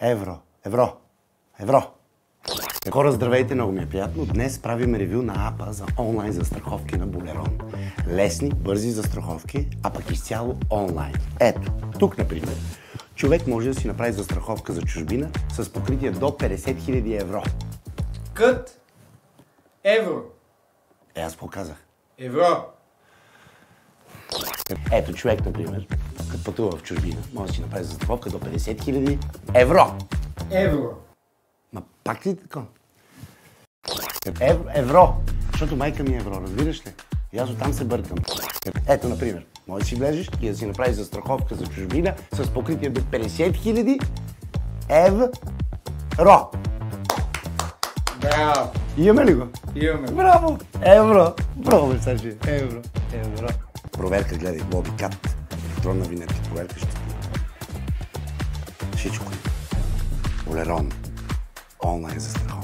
Евро. Хора, здравейте, много ми е приятно. Днес правим ревю на апа за онлайн застраховки на Болерон. Лесни, бързи застраховки, а пък изцяло онлайн. Ето, тук, например, човек може да си направи застраховка за чужбина с покритие до 50 000 евро. Кът евро. Аз показах. Евро. Ето, човек, например, като пътува в чужбина, може да си направи застраховка до 50 000 евро. Евро. Ма пак ли така? Евро. Защото майка ми е евро, разбираш ли? И аз оттам се бъркам. Ето, например, може да си влезеш и да си направиш застраховка за чужбина с покритие до 50 000 евро. Браво. Имаме ли го? Имаме. Браво! Евро! Браво, Саши! Евро! Проверка, гледай, Мобикат. Електронна винетка. Проверка ще стане. Всичко. Болерон. Онлайн застраховка.